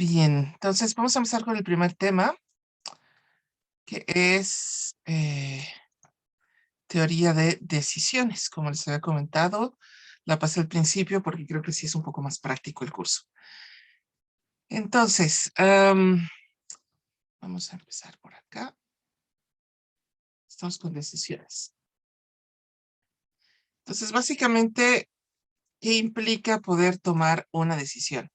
Bien, entonces vamos a empezar con el primer tema, que es teoría de decisiones. Como les había comentado, la pasé al principio porque creo que sí es un poco más práctico el curso. Entonces, vamos a empezar por acá. Estamos con decisiones. Entonces, básicamente, ¿qué implica poder tomar una decisión?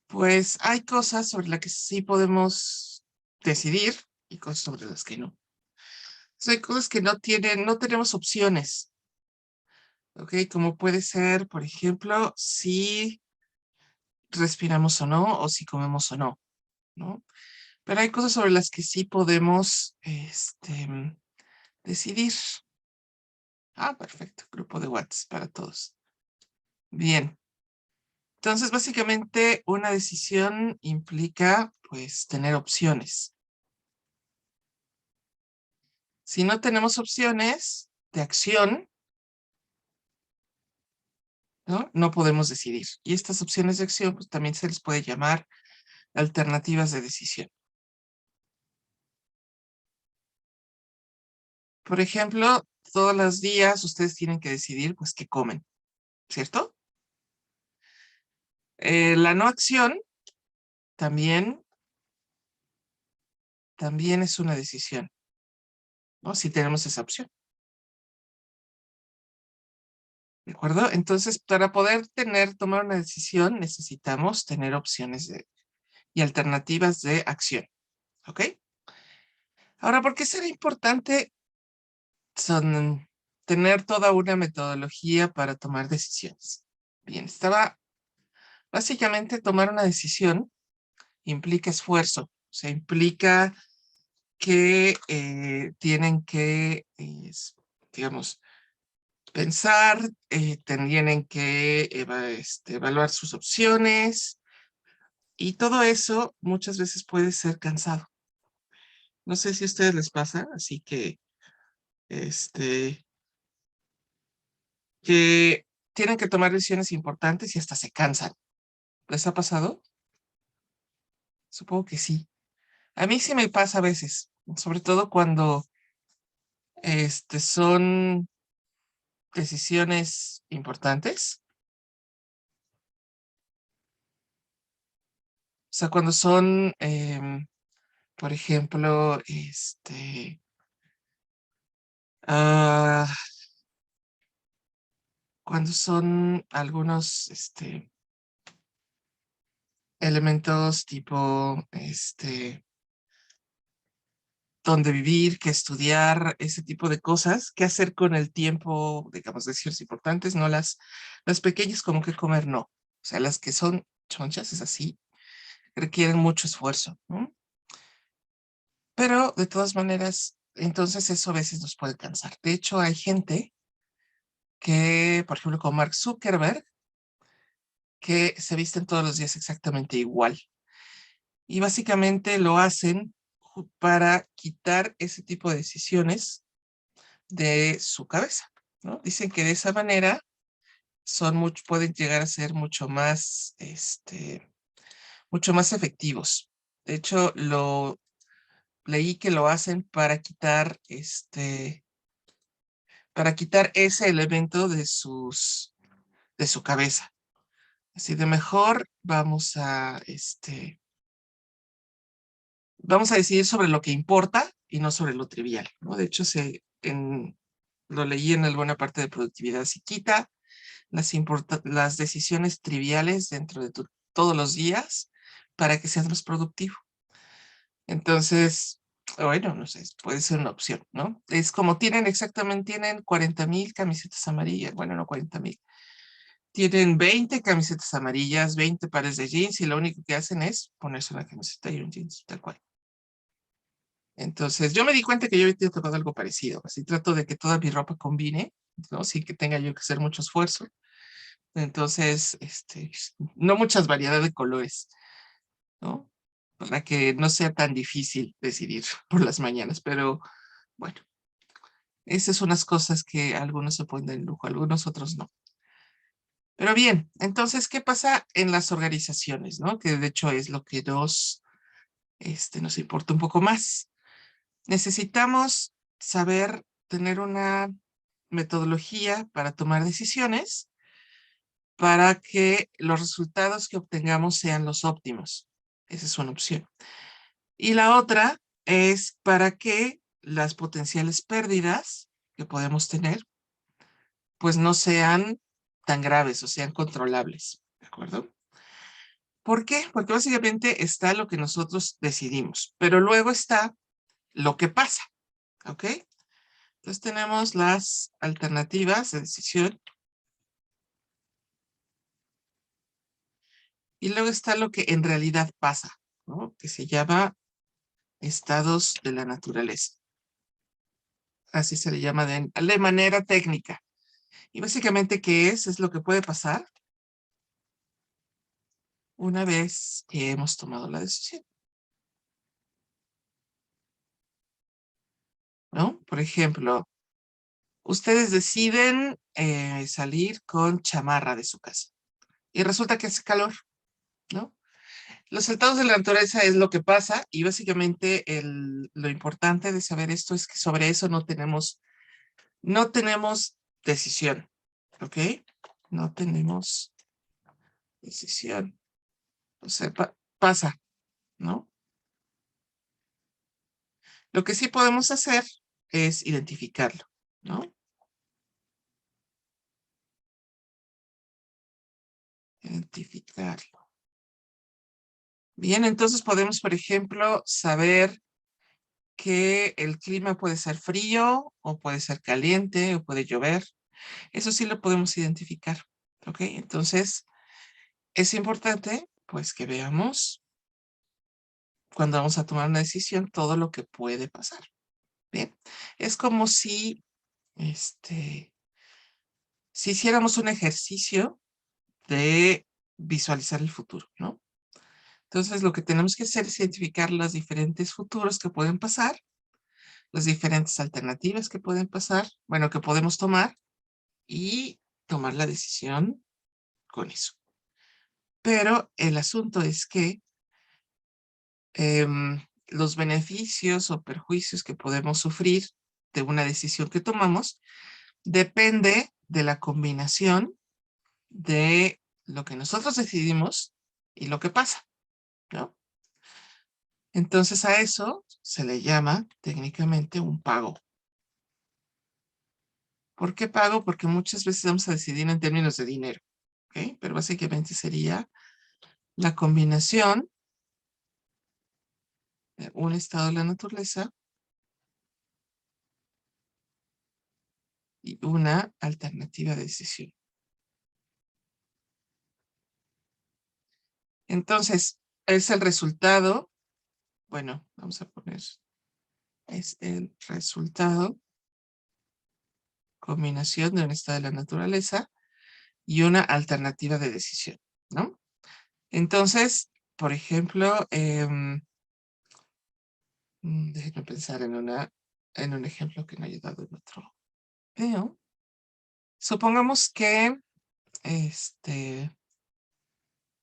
Pues hay cosas sobre las que sí podemos decidir y cosas sobre las que no. Hay cosas que no tenemos opciones. ¿Ok? Como puede ser, por ejemplo, si respiramos o no, o si comemos o no, ¿no? Pero hay cosas sobre las que sí podemos decidir. Ah, perfecto, grupo de WhatsApp para todos. Bien. Entonces, básicamente, una decisión implica, pues, tener opciones. Si no tenemos opciones de acción, ¿no? No podemos decidir. Y estas opciones de acción, pues, también se les puede llamar alternativas de decisión. Por ejemplo, todos los días ustedes tienen que decidir, pues, qué comen, ¿cierto? La no acción también es una decisión, ¿no? Si tenemos esa opción, ¿de acuerdo? Entonces, para poder tomar una decisión, necesitamos tener opciones y alternativas de acción, ¿ok? Ahora, ¿por qué será importante tener toda una metodología para tomar decisiones? Bien, básicamente tomar una decisión implica esfuerzo, o sea, implica que tienen que, digamos, pensar, tienen que evaluar sus opciones y todo eso muchas veces puede ser cansado. No sé si a ustedes les pasa, así este, que tienen que tomar decisiones importantes y hasta se cansan. ¿Les ha pasado? Supongo que sí. A mí sí me pasa a veces, sobre todo cuando son decisiones importantes. O sea, cuando son, por ejemplo, ah, cuando son algunos elementos tipo, dónde vivir, qué estudiar, ese tipo de cosas, qué hacer con el tiempo, digamos, decisiones importantes, no las pequeñas como qué comer, no. O sea, las que son chonchas, es así, requieren mucho esfuerzo, ¿no? Pero de todas maneras, entonces eso a veces nos puede cansar. De hecho, hay gente que, por ejemplo, como Mark Zuckerberg, que se visten todos los días exactamente igual. Y básicamente lo hacen para quitar ese tipo de decisiones de su cabeza, ¿no? Dicen que de esa manera pueden llegar a ser mucho más efectivos. De hecho, leí que lo hacen para quitar ese elemento de su cabeza. Así de mejor vamos a decidir sobre lo que importa y no sobre lo trivial, ¿no? De hecho, lo leí en alguna parte de productividad. Si quita las decisiones triviales dentro de todos los días para que seas más productivo. Entonces, bueno, no sé, puede ser una opción, ¿no? Es como tienen 40,000 camisetas amarillas, bueno, no 40,000. Tienen 20 camisetas amarillas, 20 pares de jeans y lo único que hacen es ponerse una camiseta y un jeans, tal cual. Entonces, yo me di cuenta que yo había tocado algo parecido. Así trato de que toda mi ropa combine, ¿no? Sin que tenga yo que hacer mucho esfuerzo. Entonces, no muchas variedades de colores, ¿no? Para que no sea tan difícil decidir por las mañanas. Pero bueno, esas son unas cosas que algunos se pueden dar el lujo, algunos otros no. Pero bien, entonces, ¿qué pasa en las organizaciones, no? Que de hecho es lo que nos importa un poco más. Necesitamos saber tener una metodología para tomar decisiones para que los resultados que obtengamos sean los óptimos. Esa es una opción. Y la otra es para que las potenciales pérdidas que podemos tener, pues no sean tan graves o sean controlables. ¿De acuerdo? ¿Por qué? Porque básicamente está lo que nosotros decidimos, pero luego está lo que pasa. ¿Ok? Entonces tenemos las alternativas de decisión y luego está lo que en realidad pasa, ¿no? Que se llama estados de la naturaleza. Así se le llama de manera técnica. Y básicamente, ¿qué es? Es lo que puede pasar una vez que hemos tomado la decisión, ¿no? Por ejemplo, ustedes deciden salir con chamarra de su casa y resulta que hace calor, ¿no? Los estados de la naturaleza es lo que pasa y básicamente lo importante de saber esto es que sobre eso no tenemos decisión, ¿ok? No tenemos decisión. O sea, pasa, ¿no? Lo que sí podemos hacer es identificarlo, ¿no? Identificarlo. Bien, entonces podemos, por ejemplo, saber que el clima puede ser frío o puede ser caliente o puede llover. Eso sí lo podemos identificar, ¿ok? Entonces, es importante, pues, que veamos cuando vamos a tomar una decisión todo lo que puede pasar. Bien, es como si hiciéramos un ejercicio de visualizar el futuro, ¿no? Entonces, lo que tenemos que hacer es identificar los diferentes futuros que pueden pasar, las diferentes alternativas que pueden pasar, bueno, que podemos tomar y tomar la decisión con eso. Pero el asunto es que los beneficios o perjuicios que podemos sufrir de una decisión que tomamos depende de la combinación de lo que nosotros decidimos y lo que pasa, ¿no? Entonces a eso se le llama técnicamente un pago. ¿Por qué pago? Porque muchas veces vamos a decidir en términos de dinero, ¿ok? Pero básicamente sería la combinación de un estado de la naturaleza y una alternativa de decisión. Entonces, es el resultado, bueno, vamos a poner, es el resultado, combinación de un estado de la naturaleza y una alternativa de decisión, ¿no? Entonces, por ejemplo, déjenme pensar en un ejemplo que me ha ayudado en otro video. Supongamos que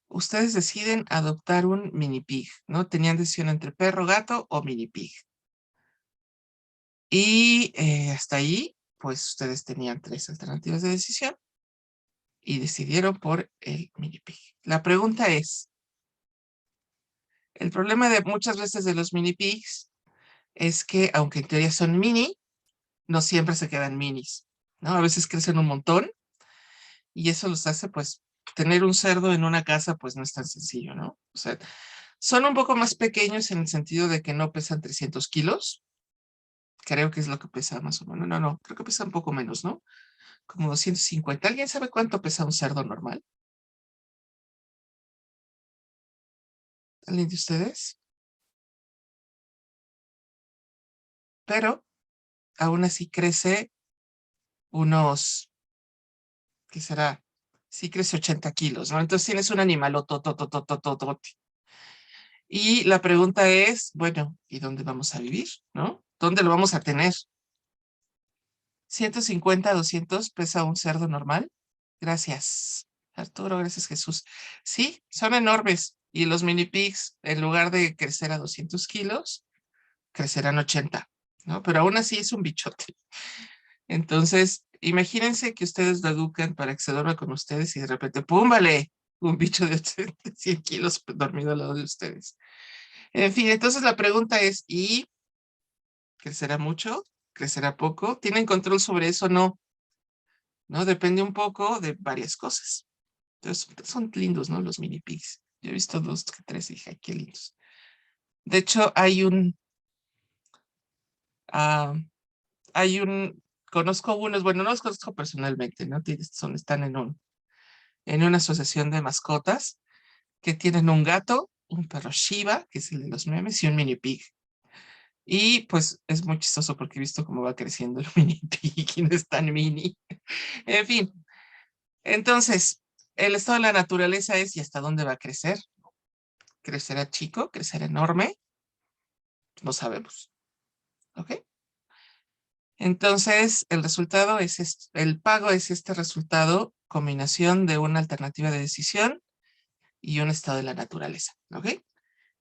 ustedes deciden adoptar un mini pig, ¿no? Tenían decisión entre perro, gato o mini pig. Y hasta ahí, pues ustedes tenían tres alternativas de decisión y decidieron por el mini pig. La pregunta es, el problema de muchas veces de los mini pigs es que, aunque en teoría son mini, no siempre se quedan minis, ¿no? A veces crecen un montón y eso los hace, pues, tener un cerdo en una casa, pues no es tan sencillo, ¿no? O sea, son un poco más pequeños en el sentido de que no pesan 300 kilos. Creo que es lo que pesa más o menos. No, no, creo que pesa un poco menos, ¿no? Como 250. ¿Alguien sabe cuánto pesa un cerdo normal? ¿Alguien de ustedes? Pero aún así crece unos, ¿qué será? Sí crece 80 kilos, ¿no? Entonces tienes un animal totototototote. Y la pregunta es, bueno, ¿y dónde vamos a vivir, no? ¿Dónde lo vamos a tener? 150, 200 pesa un cerdo normal. Gracias. Arturo, gracias Jesús. Sí, son enormes. Y los mini pigs, en lugar de crecer a 200 kilos, crecerán 80, ¿no? Pero aún así es un bichote. Entonces, imagínense que ustedes lo educan para que se duerma con ustedes y de repente, ¡pum! Vale, un bicho de 100 kilos dormido al lado de ustedes. En fin, entonces la pregunta es, ¿y crecerá mucho? ¿Crecerá poco? ¿Tienen control sobre eso? No, ¿no? Depende un poco de varias cosas. Entonces, son lindos, ¿no? Los mini pigs. Yo he visto dos, tres y dije, "Ay, qué lindos". De hecho, ah, conozco unos, bueno, no los conozco personalmente, ¿no? Están en una asociación de mascotas que tienen un gato, un perro Shiba, que es el de los memes, y un mini pig. Y pues es muy chistoso porque he visto cómo va creciendo el mini pig y no es tan mini. En fin, entonces, el estado de la naturaleza es y hasta dónde va a crecer. ¿Crecerá chico? ¿Crecerá enorme? No sabemos. ¿Ok? Entonces, el resultado es el pago es este resultado, combinación de una alternativa de decisión y un estado de la naturaleza. ¿Ok?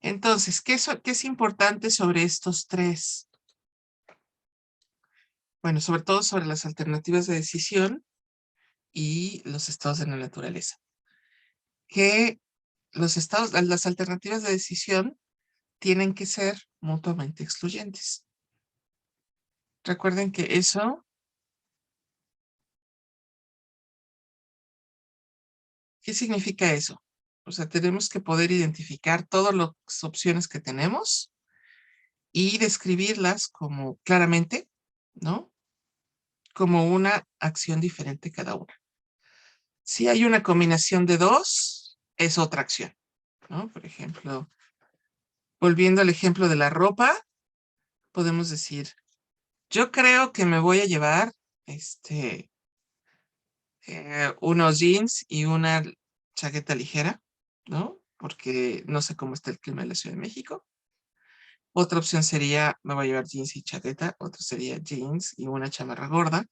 Entonces, ¿qué es importante sobre estos tres? Bueno, sobre todo sobre las alternativas de decisión y los estados de la naturaleza. Que las alternativas de decisión tienen que ser mutuamente excluyentes. Recuerden que eso, ¿qué significa eso? O sea, tenemos que poder identificar todas las opciones que tenemos y describirlas como claramente, ¿no? Como una acción diferente cada una. Si hay una combinación de dos, es otra acción, ¿no? Por ejemplo, volviendo al ejemplo de la ropa, podemos decir, yo creo que me voy a llevar unos jeans y una chaqueta ligera, ¿no? Porque no sé cómo está el clima en la Ciudad de México. Otra opción sería, me voy a llevar jeans y chaqueta. Otra sería jeans y una chamarra gorda.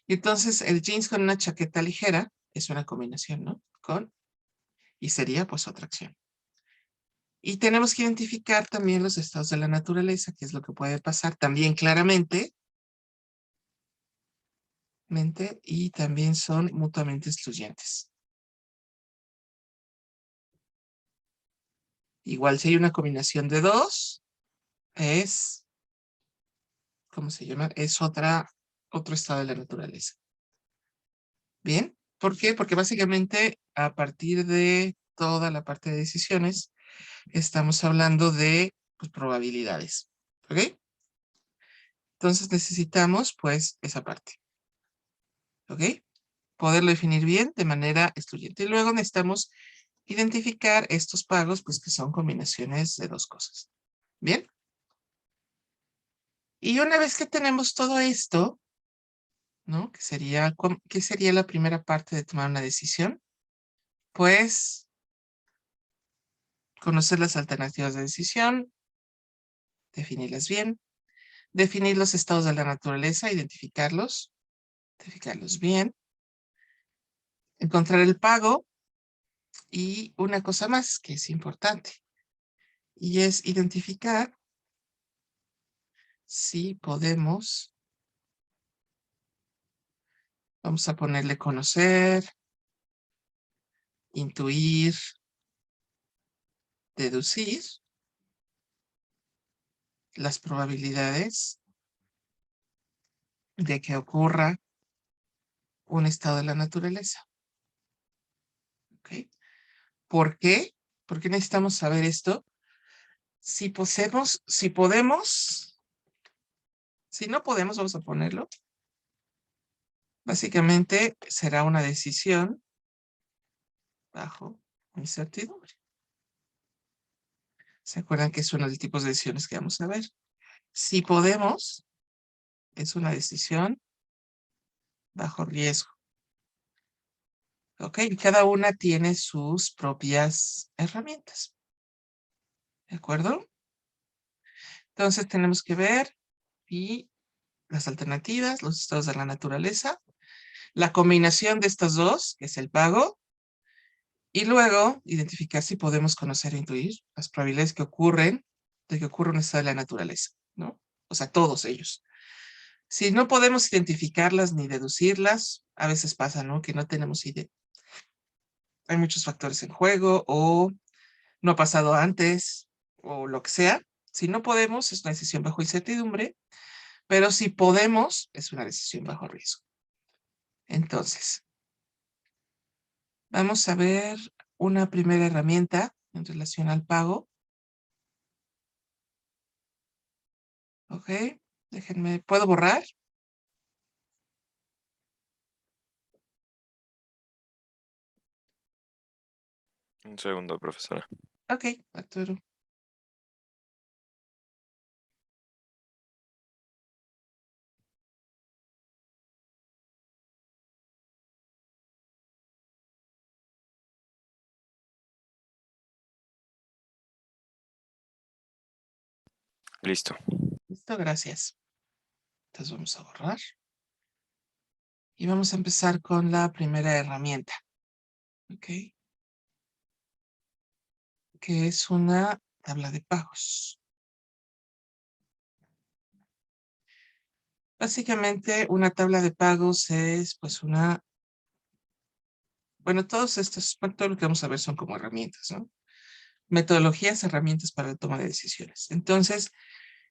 Y entonces el jeans con una chaqueta ligera es una combinación, ¿no? Y sería pues otra acción. Y tenemos que identificar también los estados de la naturaleza, que es lo que puede pasar también claramente, y también son mutuamente excluyentes. Igual si hay una combinación de dos, es, ¿cómo se llama? Es otro estado de la naturaleza. ¿Bien? ¿Por qué? Porque básicamente a partir de toda la parte de decisiones, estamos hablando de pues, probabilidades. ¿Ok? Entonces necesitamos pues esa parte. ¿Ok? Poderlo definir bien de manera excluyente. Y luego necesitamos identificar estos pagos, pues que son combinaciones de dos cosas. ¿Bien? Y una vez que tenemos todo esto, ¿no? ¿Qué sería la primera parte de tomar una decisión? Pues conocer las alternativas de decisión, definirlas bien, definir los estados de la naturaleza, identificarlos bien, encontrar el pago y una cosa más que es importante y es identificar si podemos, vamos a ponerle conocer, intuir, deducir las probabilidades de que ocurra un estado de la naturaleza. ¿Ok? ¿Por qué? ¿Por qué necesitamos saber esto? Si podemos, si no podemos, vamos a ponerlo. Básicamente será una decisión bajo incertidumbre. ¿Se acuerdan que es uno de los tipos de decisiones que vamos a ver? Si podemos, es una decisión bajo riesgo. ¿Ok? Y cada una tiene sus propias herramientas. ¿De acuerdo? Entonces tenemos que ver y las alternativas, los estados de la naturaleza, la combinación de estas dos, que es el pago, Y luego identificar si podemos conocer e intuir las probabilidades que ocurren de que ocurra un estado de la naturaleza, ¿no? O sea, todos ellos. Si no podemos identificarlas ni deducirlas, a veces pasa, ¿no? Que no tenemos idea. Hay muchos factores en juego o no ha pasado antes o lo que sea. Si no podemos, es una decisión bajo incertidumbre, pero si podemos, es una decisión bajo riesgo. Entonces, vamos a ver una primera herramienta en relación al pago. Ok, déjenme, ¿puedo borrar? Un segundo, profesora. Ok, Arturo. Listo. Listo, gracias. Entonces vamos a borrar. Y vamos a empezar con la primera herramienta. Ok, que es una tabla de pagos. Básicamente, una tabla de pagos es pues una, bueno, todos estos, bueno, todo lo que vamos a ver son como herramientas, ¿no? Metodologías, herramientas para la toma de decisiones. Entonces,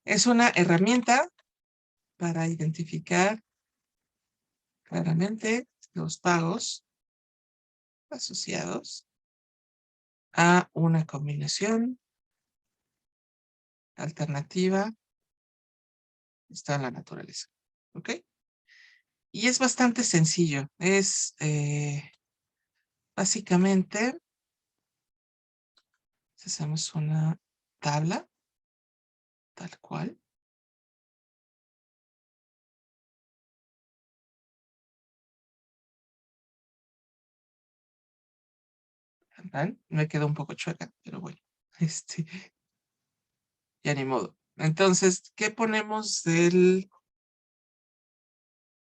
es una herramienta para identificar claramente los pagos asociados a una combinación alternativa está en la naturaleza. ¿Ok? Y es bastante sencillo. Es básicamente, si hacemos una tabla, tal cual. ¿Verdad? Me quedó un poco chueca, pero bueno, este, ya ni modo. Entonces, ¿qué ponemos del...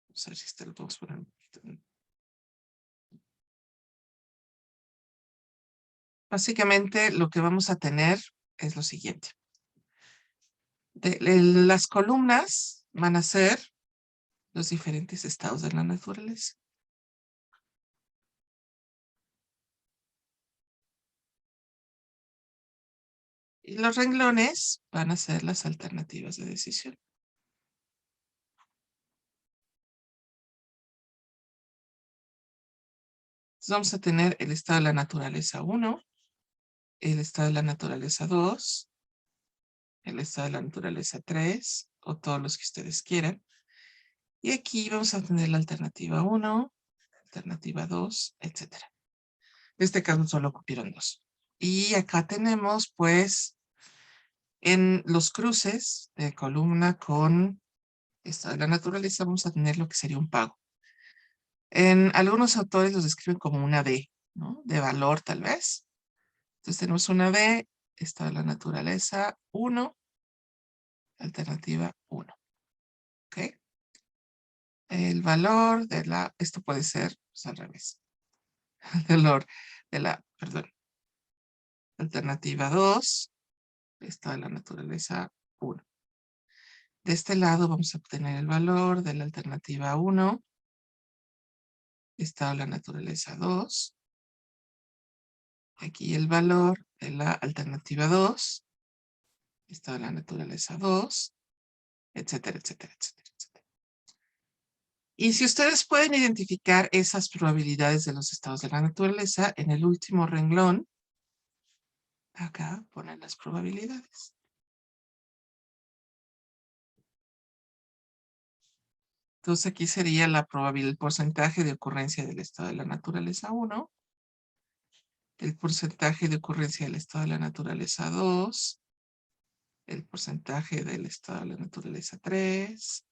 Vamos a ver si este lo podemos poner un poquito. Básicamente, lo que vamos a tener es lo siguiente. Las columnas van a ser los diferentes estados de la naturaleza. Y los renglones van a ser las alternativas de decisión. Entonces vamos a tener el estado de la naturaleza 1, el estado de la naturaleza 2, el estado de la naturaleza 3, o todos los que ustedes quieran. Y aquí vamos a tener la alternativa 1, alternativa 2, etcétera. En este caso solo ocupieron 2. Y acá tenemos, pues, en los cruces de columna con estado de la naturaleza, vamos a tener lo que sería un pago. En algunos autores los describen como una D, ¿no? De valor, tal vez. Entonces tenemos una D, estado de la naturaleza 1, alternativa 1. ¿Ok? El valor de la, esto puede ser pues, al revés. El valor de la, perdón, alternativa 2, estado de la naturaleza 1. De este lado vamos a obtener el valor de la alternativa 1, estado de la naturaleza 2. Aquí el valor de la alternativa 2, estado de la naturaleza 2, etcétera, etcétera, etcétera, etcétera. Y si ustedes pueden identificar esas probabilidades de los estados de la naturaleza, en el último renglón, acá ponen las probabilidades. Entonces aquí sería la probabilidad, el porcentaje de ocurrencia del estado de la naturaleza 1, el porcentaje de ocurrencia del estado de la naturaleza 2, el porcentaje del estado de la naturaleza 3.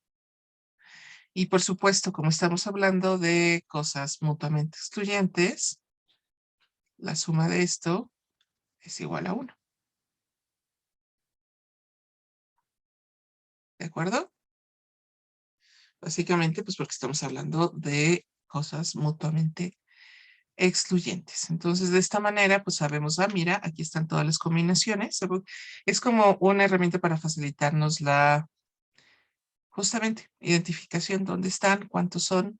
Y por supuesto, como estamos hablando de cosas mutuamente excluyentes, la suma de esto es igual a 1. ¿De acuerdo? Básicamente, pues porque estamos hablando de cosas mutuamente excluyentes. Entonces, de esta manera, pues sabemos, mira, aquí están todas las combinaciones. Es como una herramienta para facilitarnos la, justamente, identificación, dónde están, cuántos son,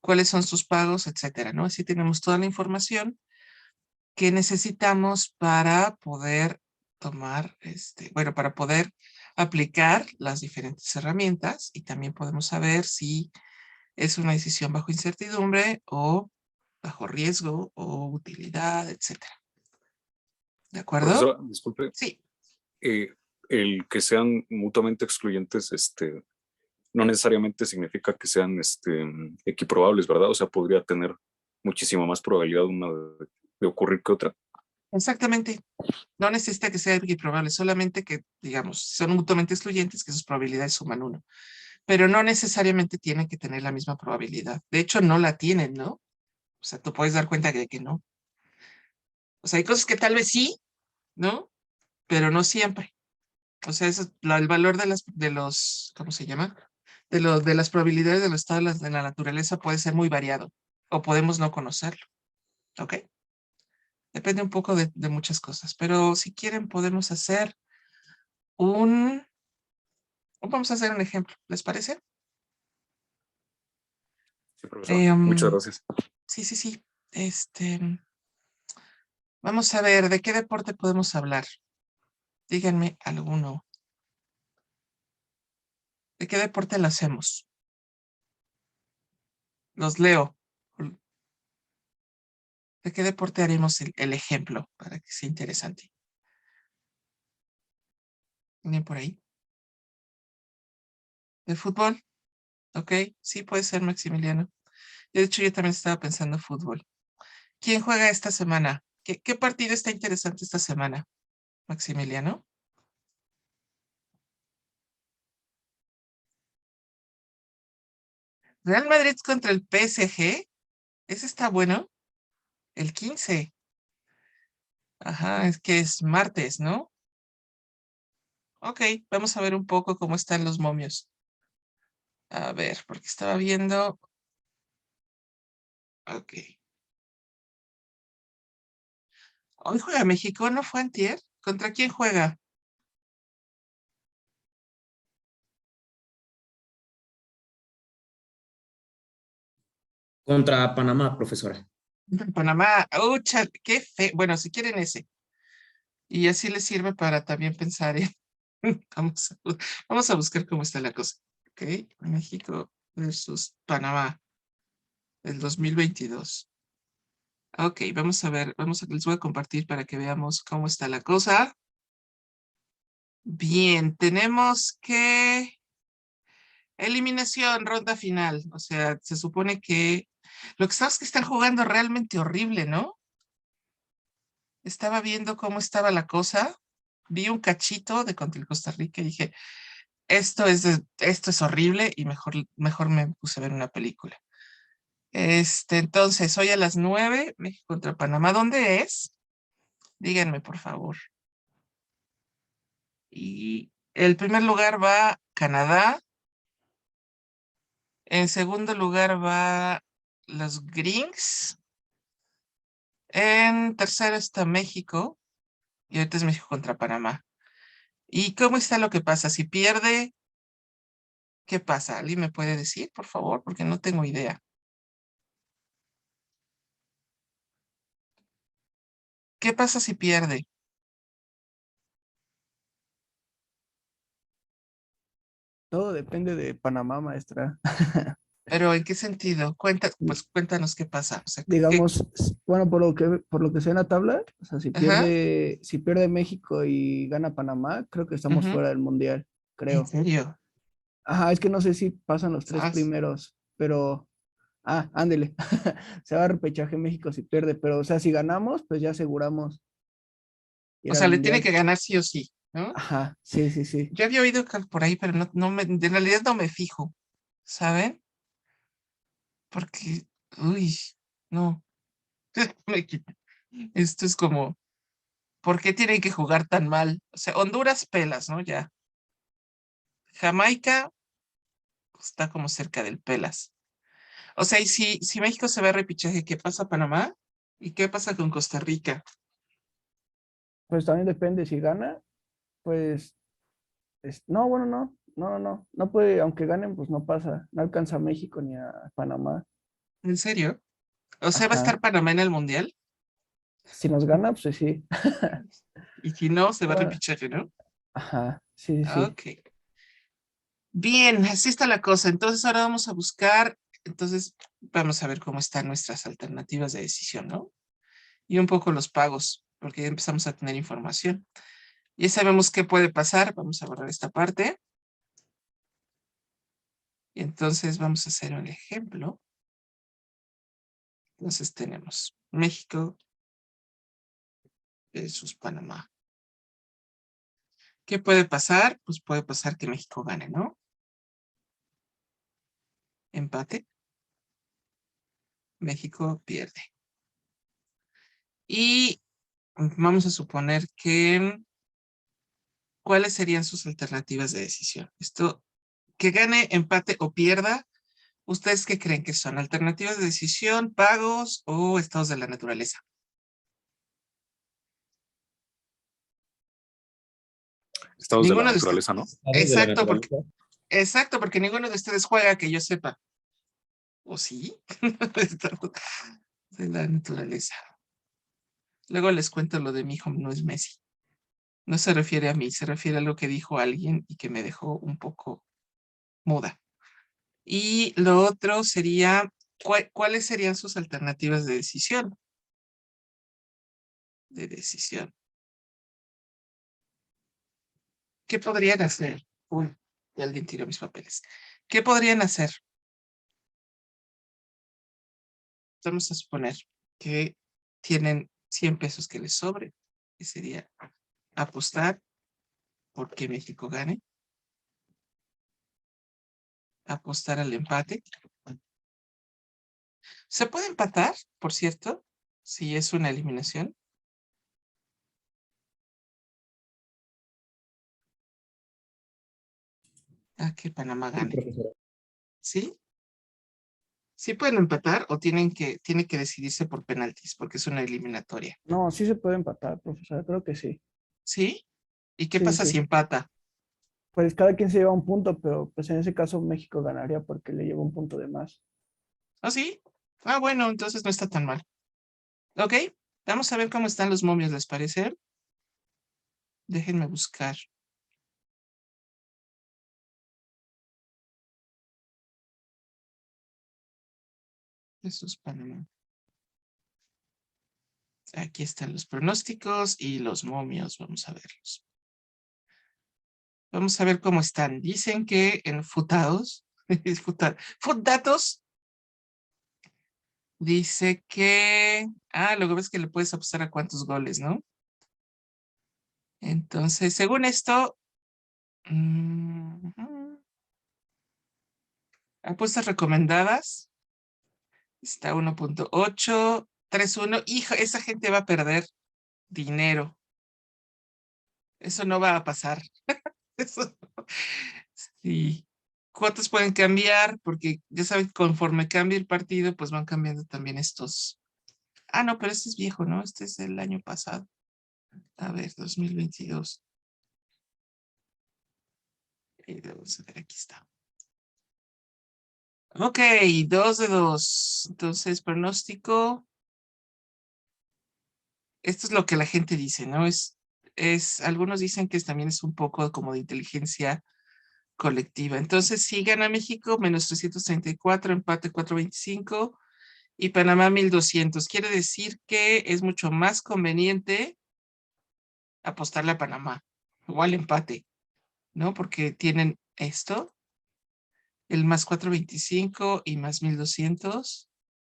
cuáles son sus pagos, etcétera, ¿no? Así tenemos toda la información que necesitamos para poder tomar, bueno, para poder aplicar las diferentes herramientas y también podemos saber si es una decisión bajo incertidumbre o bajo riesgo o utilidad, etcétera. ¿De acuerdo? Profesora, disculpe, Sí. el que sean mutuamente excluyentes, no necesariamente significa que sean equiprobables, ¿verdad? O sea, podría tener muchísima más probabilidad una de ocurrir que otra. Exactamente. No necesita que sea equiprobable, solamente que, digamos, son mutuamente excluyentes, que sus probabilidades suman 1. Pero no necesariamente tienen que tener la misma probabilidad. De hecho, no la tienen, ¿no? O sea, tú puedes dar cuenta de que no. O sea, hay cosas que tal vez sí, ¿no? Pero no siempre. O sea, el valor de los, ¿cómo se llama? De las probabilidades de los estados de la naturaleza puede ser muy variado. O podemos no conocerlo. ¿Ok? Depende un poco de muchas cosas. Pero si quieren, podemos hacer un... Vamos a hacer un ejemplo. ¿Les parece? Sí, profesora. Muchas gracias. Sí, sí, sí. Vamos a ver, ¿de qué deporte podemos hablar? Díganme alguno. ¿De qué deporte lo hacemos? Los leo. ¿De qué deporte haremos el ejemplo para que sea interesante? ¿Vienen por ahí? ¿De fútbol? Ok, sí puede ser, Maximiliano. De hecho, yo también estaba pensando fútbol. ¿Quién juega esta semana? ¿Qué partido está interesante esta semana, Maximiliano? Real Madrid contra el PSG. Ese está bueno. El 15. Ajá, es que es martes, ¿no? Ok, vamos a ver un poco cómo están los momios. A ver, porque estaba viendo. Ok. Hoy juega México, ¿no fue antier? ¿Contra quién juega? Contra Panamá, profesora. Contra Panamá. ¡Ucha! ¡Qué fe! Bueno, si quieren ese. Y así les sirve para también pensar en... Vamos a, vamos a buscar cómo está la cosa. Ok, México versus Panamá del 2022. Ok, vamos a ver, les voy a compartir para que veamos cómo está la cosa. Bien, tenemos que... Eliminación, ronda final. O sea, se supone que... Lo que sabes es que están jugando realmente horrible, ¿no? Estaba viendo cómo estaba la cosa. Vi un cachito de contra el Costa Rica y dije, esto es horrible y mejor me puse a ver una película. Entonces, hoy a las 9, México contra Panamá. ¿Dónde es? Díganme, por favor. Y el primer lugar va Canadá. En segundo lugar va los Grinks. En tercero está México. Y ahorita es México contra Panamá. ¿Y cómo está lo que pasa? Si pierde, ¿qué pasa? ¿Alguien me puede decir, por favor? Porque no tengo idea. ¿Qué pasa si pierde? Todo depende de Panamá, maestra. ¿Pero en qué sentido? Y, Pues cuéntanos qué pasa. O sea, digamos, bueno, por lo que sea en la tabla, o sea, si Ajá, pierde México y gana Panamá, creo que estamos ujú. fuera del mundial, ¿En creo. serio? Ajá, es que no sé si pasan los tres ¿Sabes? primeros, pero, ándele, se va a repechaje México si pierde, pero, o sea, si ganamos, pues ya aseguramos O ir al sea, le tiene que mundial. ganar sí o sí, ¿no? Ajá, sí, sí, sí. Yo había oído por ahí, pero en realidad no me fijo, ¿saben? Porque, uy, no. Me quita. Esto es como, ¿por qué tienen que jugar tan mal? O sea, Honduras pelas, ¿no? Ya. Jamaica está como cerca del pelas. O sea, y si México se va a repechaje, ¿qué pasa Panamá? ¿Y qué pasa con Costa Rica? Pues también depende si gana, pues, no, bueno, no puede, aunque ganen, pues no pasa, no alcanza a México ni a Panamá. ¿En serio? O sea, ¿va a Ajá, estar Panamá en el Mundial? si nos gana, pues sí. Y si no, se va a Bueno, repechaje, ¿no? ajá, sí, sí, sí. Ok. Bien, así está la cosa. Entonces ahora vamos a buscar, entonces vamos a ver cómo están nuestras alternativas de decisión, ¿no? Y un poco los pagos, porque ya empezamos a tener información. Ya sabemos qué puede pasar. Vamos a borrar esta parte. Y entonces vamos a hacer un ejemplo. Entonces tenemos México versus Panamá. ¿Qué puede pasar? Pues puede pasar que México gane, ¿no? Empate. México pierde. Y vamos a suponer que, ¿cuáles serían sus alternativas de decisión? Esto, que gane, empate o pierda. ¿Ustedes qué creen que son? ¿Alternativas de decisión, pagos o estados de la naturaleza? Estados de la Ninguno de ustedes. naturaleza, ¿no? De la Exacto, naturaleza. porque ninguno de ustedes juega que yo sepa. ¿O sí? Estados de la naturaleza. Luego les cuento lo de mi hijo, no es Messi. No se refiere a mí, se refiere a lo que dijo alguien y que me dejó un poco muda. Y lo otro sería, ¿cuáles serían sus alternativas de decisión? De decisión. ¿Qué podrían hacer? Uy, ya alguien tiró mis papeles. ¿Qué podrían hacer? Vamos a suponer que tienen 100 pesos que les sobre, que sería apostar porque México gane, apostar al empate. ¿Se puede empatar, por cierto, si es una eliminación? A que Panamá Sí, gane. profesora. ¿Sí? ¿Sí pueden empatar o tiene que decidirse por penaltis porque es una eliminatoria? No, sí se puede empatar, profesor, creo que sí. ¿Sí? ¿Y qué Sí, pasa si sí. empata? Pues cada quien se lleva un punto, pero pues en ese caso México ganaría porque le lleva un punto de más. ¿Ah, sí? Ah, bueno, entonces no está tan mal. Ok, vamos a ver cómo están los momios, ¿les parece? Déjenme buscar. Eso es Panamá. Aquí están los pronósticos y los momios. Vamos a verlos. Vamos a ver cómo están. Dicen que en Futados, Futdatos, dice que, lo que ves que le puedes apostar a cuántos goles, ¿no? Entonces, según esto, apuestas recomendadas, está 1.831. Hijo, esa gente va a perder dinero. Eso no va a pasar. Eso, sí. Cuotas pueden cambiar porque ya saben que conforme cambia el partido, pues van cambiando también estos. Ah, no, pero este es viejo, ¿no? Este es del año pasado. A ver, 2022. Vamos a ver, aquí está. Ok, 2 de 2. Entonces, pronóstico. Esto es lo que la gente dice, ¿no? Algunos dicen que también es un poco como de inteligencia colectiva. Entonces, sí gana México, menos 334, empate 425 y Panamá 1200. Quiere decir que es mucho más conveniente apostarle a Panamá o al empate, ¿no? Porque tienen esto, el más 425 y más 1200.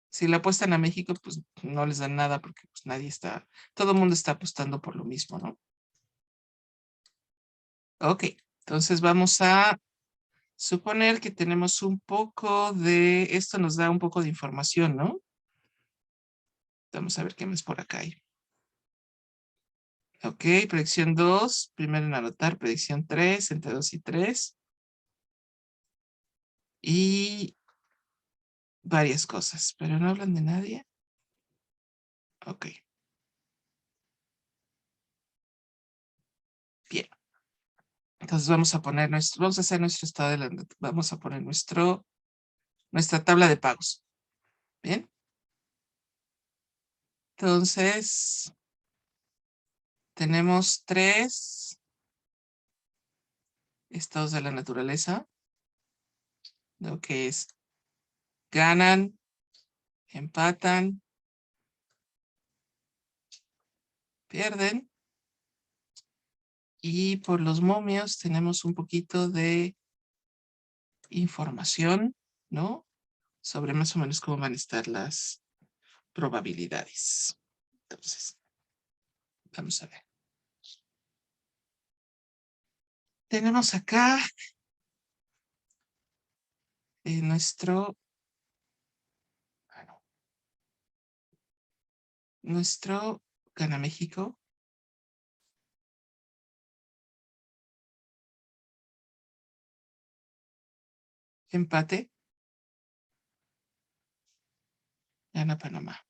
Si le apuestan a México, pues no les dan nada porque pues nadie está, todo el mundo está apostando por lo mismo, ¿no? Ok, entonces vamos a suponer que tenemos un poco de, esto nos da un poco de información, ¿no? Vamos a ver qué más por acá hay. Ok, predicción 2, primero en anotar, predicción 3, entre 2 y 3. Y varias cosas, pero no hablan de nadie. Entonces vamos a hacer nuestro estado de vamos a poner nuestra tabla de pagos. Bien. Entonces, tenemos 3 estados de la naturaleza, lo que es ganan, empatan, pierden. Y por los momios tenemos un poquito de información, ¿no? Sobre más o menos cómo van a estar las probabilidades. Entonces, vamos a ver. Tenemos acá nuestro Gana México. Empate. Gana Panamá.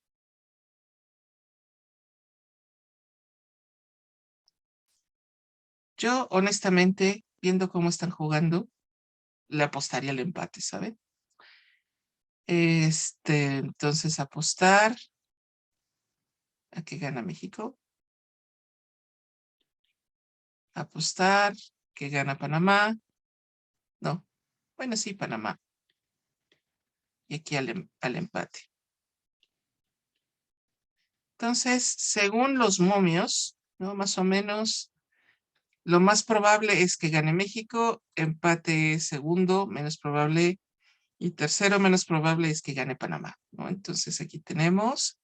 Yo, honestamente, viendo cómo están jugando, le apostaría al empate, ¿saben? Entonces, apostar a que gana México. Apostar que gana Panamá. No, bueno, sí, Panamá. Y aquí al empate. Entonces, según los momios, ¿no? Más o menos, lo más probable es que gane México, empate segundo, menos probable, y tercero, menos probable es que gane Panamá, ¿no? Entonces, aquí tenemos,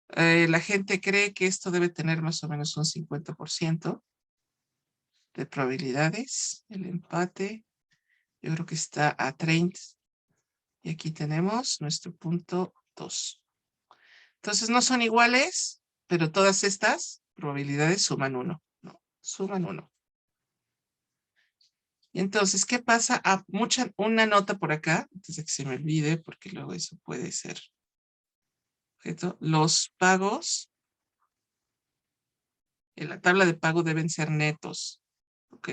la gente cree que esto debe tener más o menos un 50% de probabilidades. El empate, yo creo que está a 30. Y aquí tenemos nuestro punto 2. Entonces no son iguales, pero todas estas probabilidades suman 1, ¿no? Suman 1. Y entonces, ¿qué pasa? Una nota por acá, antes de que se me olvide, porque luego eso puede ser objeto. Los pagos en la tabla de pago deben ser netos, ¿ok?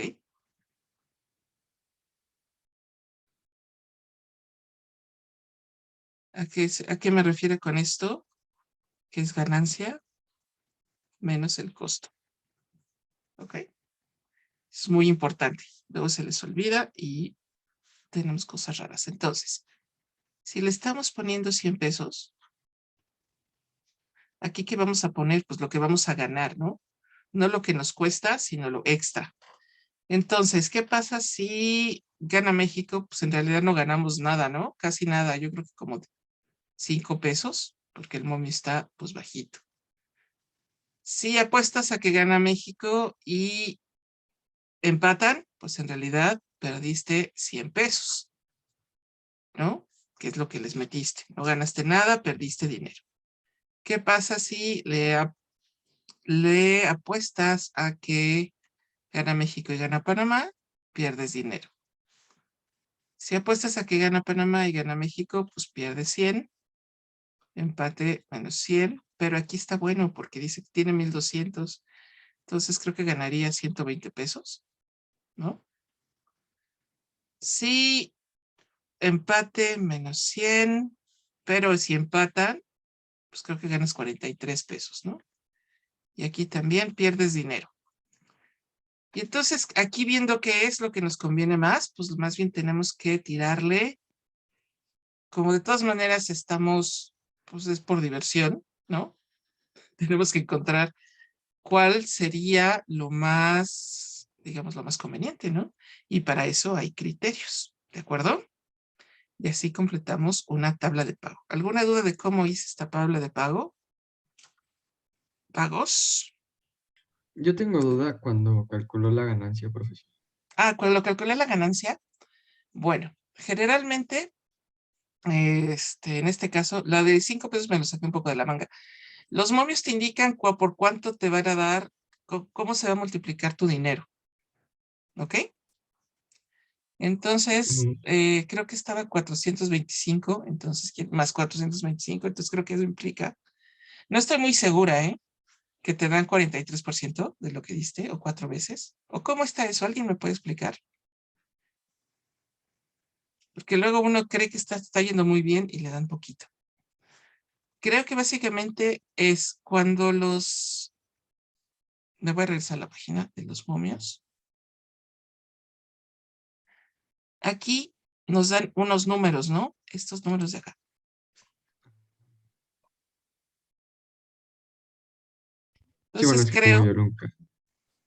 ¿A qué me refiere con esto? Que es ganancia menos el costo, ¿ok? Es muy importante. Luego se les olvida y tenemos cosas raras. Entonces, si le estamos poniendo 100 pesos, aquí ¿qué vamos a poner? Pues lo que vamos a ganar, ¿no? No lo que nos cuesta, sino lo extra. Entonces, ¿qué pasa si gana México? Pues en realidad no ganamos nada, ¿no? Casi nada. Yo creo que como 5 pesos, porque el momio está pues bajito. Si apuestas a que gana México y empatan, pues en realidad perdiste 100 pesos, ¿no? Que es lo que les metiste. No ganaste nada, perdiste dinero. ¿Qué pasa si le apuestas a que gana México y gana Panamá? Pierdes dinero. Si apuestas a que gana Panamá y gana México, pues pierdes 100. Empate menos 100. Pero aquí está bueno porque dice que tiene 1200. Entonces creo que ganaría 120 pesos, ¿no? Si empate menos 100, pero si empatan, pues creo que ganas 43 pesos, ¿no? Y aquí también pierdes dinero. Y entonces aquí viendo qué es lo que nos conviene más, pues más bien tenemos que tirarle, como de todas maneras estamos, pues es por diversión, ¿no? Tenemos que encontrar cuál sería lo más, digamos, lo más conveniente, ¿no? Y para eso hay criterios, ¿de acuerdo? Y así completamos una tabla de pago. ¿Alguna duda de cómo hice esta tabla de pago? ¿Pagos? Yo tengo duda cuando calculó la ganancia, profesor. Cuando calculé la ganancia, bueno, generalmente, en este caso, la de 5 pesos me lo saqué un poco de la manga. Los momios te indican por cuánto te van a dar, cómo se va a multiplicar tu dinero. ¿Ok? Entonces, Ujú. creo que estaba 425, entonces, más 425, entonces creo que eso implica. No estoy muy segura, ¿eh? que te dan 43% de lo que diste, o 4 veces. ¿O cómo está eso? ¿Alguien me puede explicar? Porque luego uno cree que está yendo muy bien y le dan poquito. Creo que básicamente es cuando los... Me voy a regresar a la página de los momios. Aquí nos dan unos números, ¿no? Estos números de acá. Sí, bueno, Entonces es que como creo, yo nunca.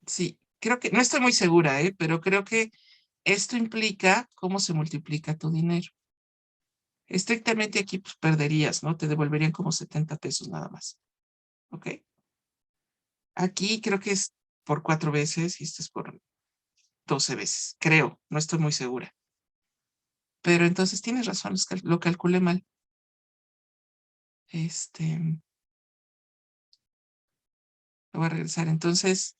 sí, creo que, no estoy muy segura, pero creo que esto implica cómo se multiplica tu dinero. Estrictamente aquí pues, perderías, ¿no? Te devolverían como 70 pesos nada más. ¿Ok? Aquí creo que es por 4 veces y esto es por 12 veces. Creo, no estoy muy segura. Pero entonces tienes razón, lo calculé mal. Lo voy a regresar. Entonces,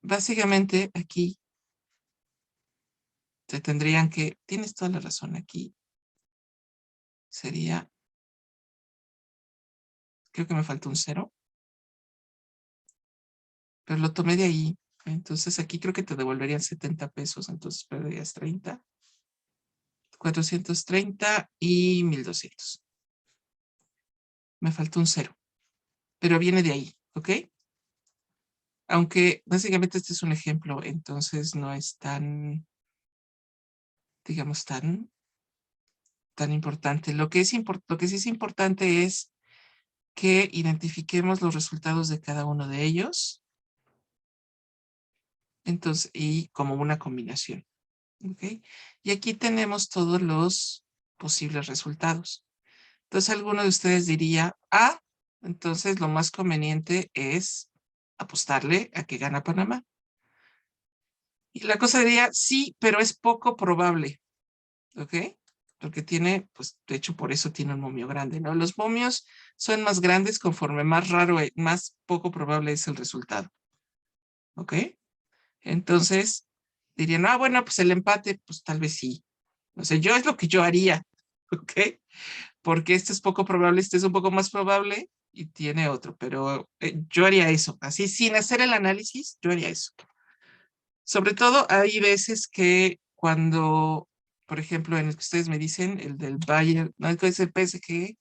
básicamente aquí te tendrían que, tienes toda la razón aquí. Sería, creo que me falta un 0. Pero lo tomé de ahí. Entonces aquí creo que te devolverían 70 pesos. Entonces perderías 30. 430 y 1200. Me falta un 0. Pero viene de ahí, ¿ok? Aunque básicamente este es un ejemplo, entonces no es tan, digamos, tan importante. Lo que sí es importante es que identifiquemos los resultados de cada uno de ellos. Entonces, y como una combinación. ¿Ok? Y aquí tenemos todos los posibles resultados. Entonces, alguno de ustedes diría, entonces lo más conveniente es apostarle a que gana Panamá. Y la cosa diría, sí, pero es poco probable. ¿Ok? Porque tiene, pues, de hecho, por eso tiene un momio grande, ¿no? Los momios son más grandes conforme más raro, más poco probable es el resultado. ¿Ok? Entonces, dirían, bueno, pues el empate, pues tal vez sí. O sea, yo es lo que yo haría, ¿ok? Porque este es poco probable, este es un poco más probable y tiene otro, pero yo haría eso. Así, sin hacer el análisis, yo haría eso. Sobre todo, hay veces que cuando, por ejemplo, en el que ustedes me dicen, el del Bayern, no, es el PSG,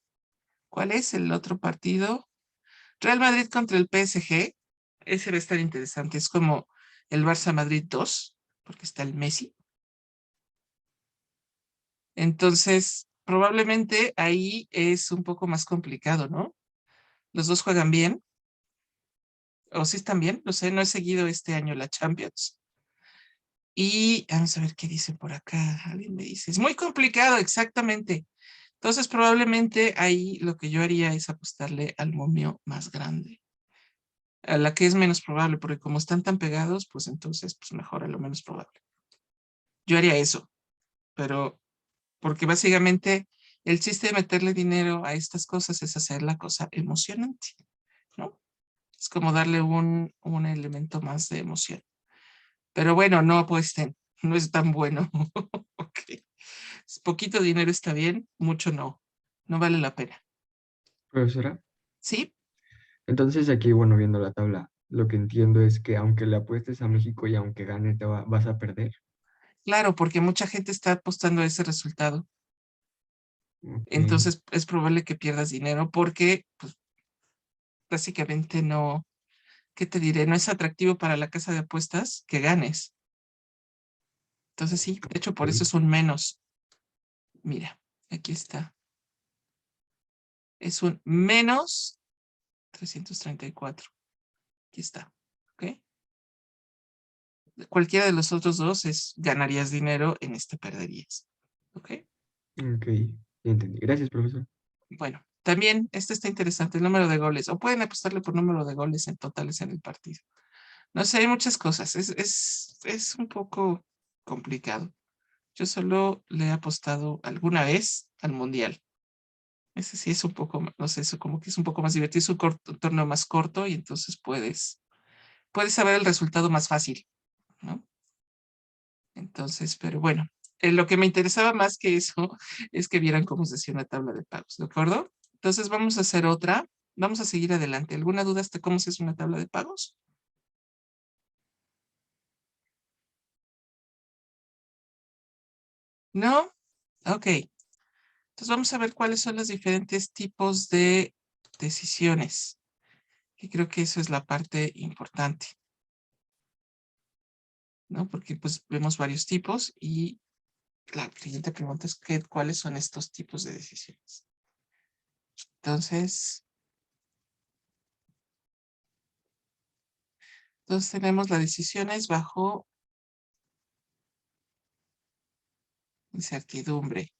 ¿cuál es el otro partido? Real Madrid contra el PSG, ese va a estar interesante, es como el Barça Madrid 2, porque está el Messi. Entonces, probablemente ahí es un poco más complicado, ¿no? Los dos juegan bien, o sí están bien, no sé, no he seguido este año la Champions. Y vamos a ver qué dice por acá. Alguien me dice, es muy complicado, exactamente. Entonces, probablemente ahí lo que yo haría es apostarle al momio más grande, a la que es menos probable, porque como están tan pegados, pues entonces, pues mejor a lo menos probable. Yo haría eso, pero porque básicamente el chiste de meterle dinero a estas cosas es hacer la cosa emocionante, ¿no? Es como darle un elemento más de emoción. Pero bueno, no apuesten, no es tan bueno. Ok. Poquito dinero está bien, mucho no. No vale la pena. Profesora, ¿Sí? entonces aquí, bueno, viendo la tabla, lo que entiendo es que aunque le apuestes a México y aunque gane, vas a perder. Claro, porque mucha gente está apostando a ese resultado. Ok, Entonces es probable que pierdas dinero porque, pues, básicamente no, ¿qué te diré? No es atractivo para la casa de apuestas que ganes. Entonces sí, de hecho por eso ok, es un menos. Mira, aquí está. Es un menos 334. Aquí está. ¿Ok? Cualquiera de los otros dos es ganarías dinero, en este perderías. ¿Ok? ok, ya entendí. Gracias, profesor. Bueno, también este está interesante, el número de goles. O pueden apostarle por número de goles en totales en el partido. No sé, hay muchas cosas. Es un poco complicado. Yo solo le he apostado alguna vez al Mundial. Ese sí es un poco, no sé, eso como que es un poco más divertido. Es un torneo más corto y entonces puedes saber el resultado más fácil, ¿no? Entonces, pero bueno, lo que me interesaba más que eso es que vieran cómo se hacía una tabla de pagos, ¿de acuerdo? Entonces vamos a hacer otra. Vamos a seguir adelante. ¿Alguna duda hasta cómo se hace una tabla de pagos? ¿No? Ok. Entonces vamos a ver cuáles son los diferentes tipos de decisiones. Y creo que eso es la parte importante, ¿no? Porque pues vemos varios tipos y la siguiente pregunta es ¿cuáles son estos tipos de decisiones? Entonces tenemos las decisiones bajo incertidumbre.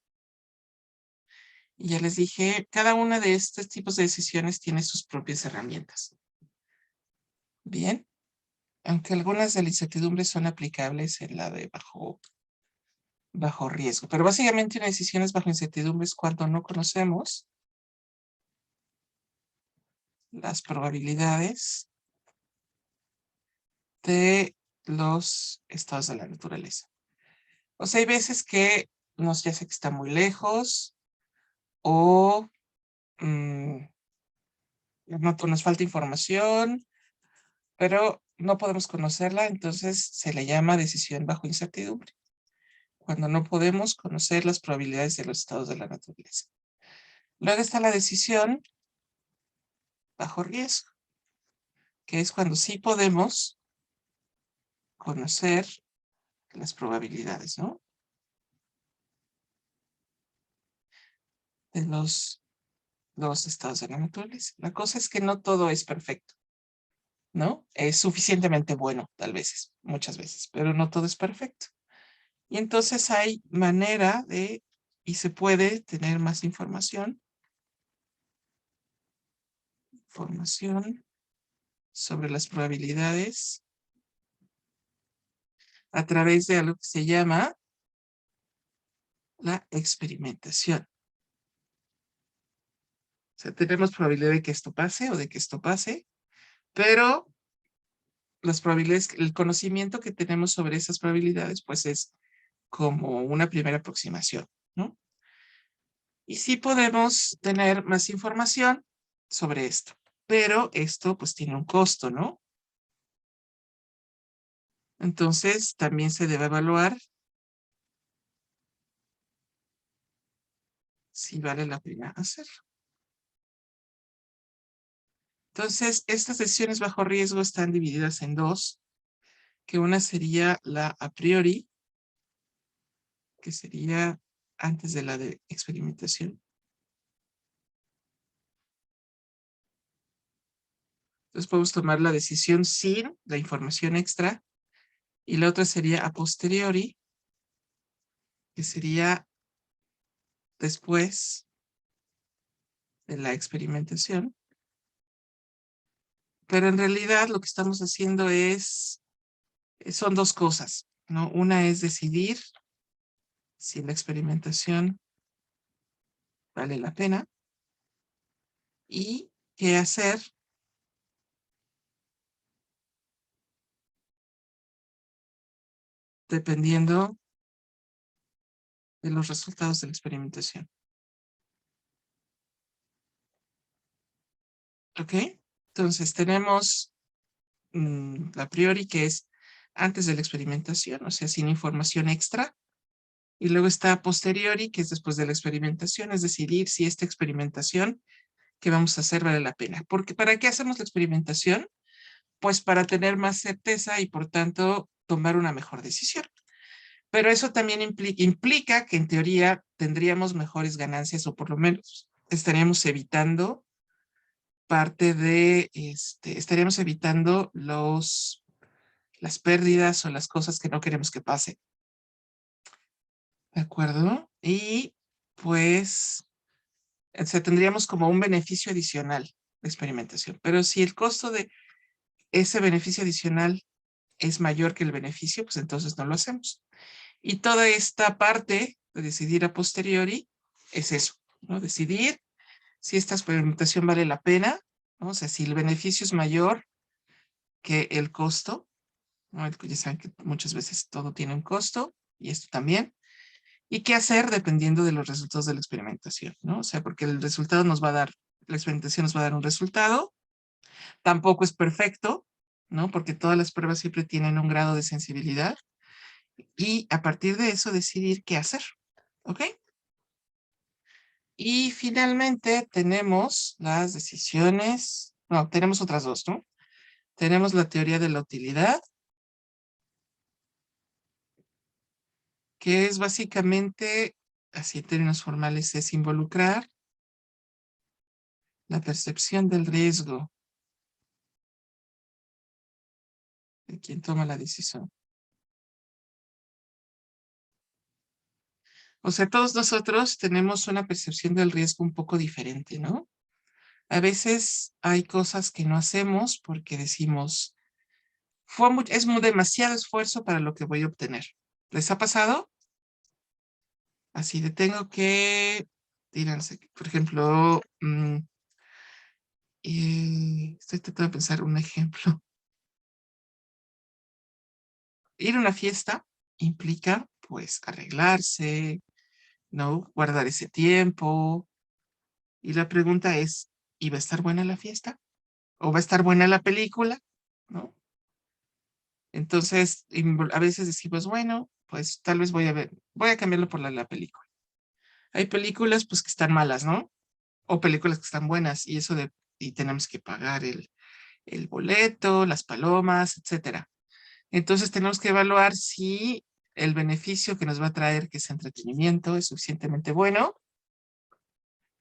Y ya les dije, cada una de estos tipos de decisiones tiene sus propias herramientas. Bien, aunque algunas de la incertidumbre son aplicables en la de bajo riesgo. Pero básicamente una decisión es bajo incertidumbre es cuando no conocemos las probabilidades de los estados de la naturaleza. O sea, hay veces que ya sé que está muy lejos o nos falta información, pero no podemos conocerla, entonces se le llama decisión bajo incertidumbre, cuando no podemos conocer las probabilidades de los estados de la naturaleza. Luego está la decisión bajo riesgo, que es cuando sí podemos conocer las probabilidades, ¿no? De los estados de la naturaleza. La cosa es que no todo es perfecto, ¿no? Es suficientemente bueno, tal vez, muchas veces, pero no todo es perfecto. Y entonces hay manera y se puede tener más información sobre las probabilidades a través de algo que se llama la experimentación. O sea, tenemos probabilidad de que esto pase o de que esto pase, pero las probabilidades, el conocimiento que tenemos sobre esas probabilidades, pues es como una primera aproximación, ¿no? Y sí podemos tener más información sobre esto, pero esto pues tiene un costo, ¿no? Entonces también se debe evaluar si vale la pena hacerlo. Entonces, estas decisiones bajo riesgo están divididas en dos, que una sería la a priori, que sería antes de la de experimentación. Entonces podemos tomar la decisión sin la información extra, y la otra sería a posteriori, que sería después de la experimentación. Pero en realidad lo que estamos haciendo son dos cosas, ¿no? Una es decidir si la experimentación vale la pena y qué hacer dependiendo de los resultados de la experimentación. ¿Ok? Entonces tenemos la priori, que es antes de la experimentación, o sea, sin información extra. Y luego está a posteriori, que es después de la experimentación, es decidir si esta experimentación que vamos a hacer vale la pena. Porque ¿para qué hacemos la experimentación? Pues para tener más certeza y por tanto tomar una mejor decisión. Pero eso también implica que en teoría tendríamos mejores ganancias o por lo menos estaríamos evitando estaríamos evitando las pérdidas o las cosas que no queremos que pase. ¿De acuerdo? Y pues tendríamos como un beneficio adicional de experimentación. Pero si el costo de ese beneficio adicional es mayor que el beneficio, pues entonces no lo hacemos. Y toda esta parte de decidir a posteriori es eso, ¿no? Decidir si esta experimentación vale la pena, ¿no? O sea, si el beneficio es mayor que el costo, ¿no? Ya saben que muchas veces todo tiene un costo, y esto también. ¿Y qué hacer dependiendo de los resultados de la experimentación, ¿no? O sea, porque el resultado nos va a dar La experimentación nos va a dar un resultado. Tampoco es perfecto, ¿no? Porque todas las pruebas siempre tienen un grado de sensibilidad. Y a partir de eso decidir qué hacer. ¿Ok? Y finalmente tenemos las decisiones. No, tenemos otras dos, ¿no? Tenemos la teoría de la utilidad, que es básicamente, así en términos formales, es involucrar la percepción del riesgo de quien toma la decisión. O sea, todos nosotros tenemos una percepción del riesgo un poco diferente, ¿no? A veces hay cosas que no hacemos porque decimos, es demasiado esfuerzo para lo que voy a obtener. ¿Les ha pasado? Así de tengo que, díganse, por ejemplo, estoy tratando de pensar un ejemplo. Ir a una fiesta implica, pues, arreglarse, ¿no? Guardar ese tiempo. Y la pregunta es, ¿y va a estar buena la fiesta? ¿O va a estar buena la película? ¿No? Entonces, a veces decimos, bueno, pues tal vez voy a cambiarlo por la película. Hay películas, pues, que están malas, ¿no? O películas que están buenas y tenemos que pagar el boleto, las palomas, etcétera. Entonces tenemos que evaluar si el beneficio que nos va a traer, que es entretenimiento, es suficientemente bueno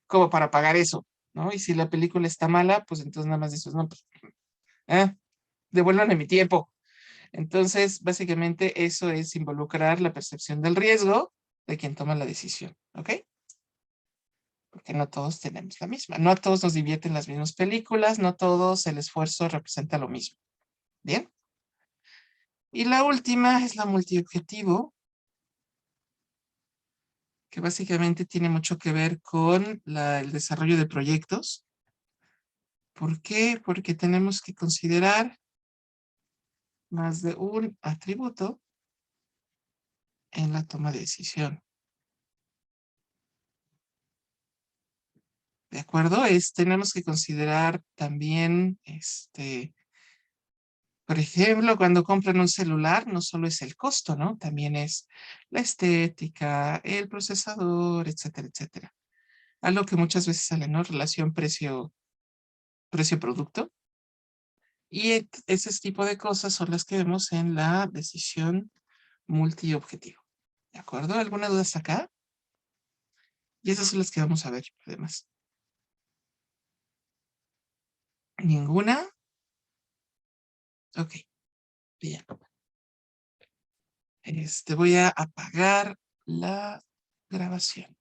como para pagar eso, ¿no? Y si la película está mala, pues entonces nada más dices, no, pues, devuélvanme mi tiempo. Entonces, básicamente eso es involucrar la percepción del riesgo de quien toma la decisión, ¿ok? Porque no todos tenemos la misma. No a todos nos divierten las mismas películas, no todos el esfuerzo representa lo mismo. ¿Bien? Y la última es la multiobjetivo, que básicamente tiene mucho que ver con el desarrollo de proyectos. ¿Por qué? Porque tenemos que considerar más de un atributo en la toma de decisión. ¿De acuerdo? Tenemos que considerar también, por ejemplo, cuando compran un celular, no solo es el costo, ¿no? También es la estética, el procesador, etcétera, etcétera. Algo que muchas veces sale, ¿no? Relación precio-producto. Y ese tipo de cosas son las que vemos en la decisión multiobjetivo. ¿De acuerdo? ¿Alguna duda hasta acá? Y esas son las que vamos a ver, además. ¿Ninguna? Ok, bien. Voy a apagar la grabación.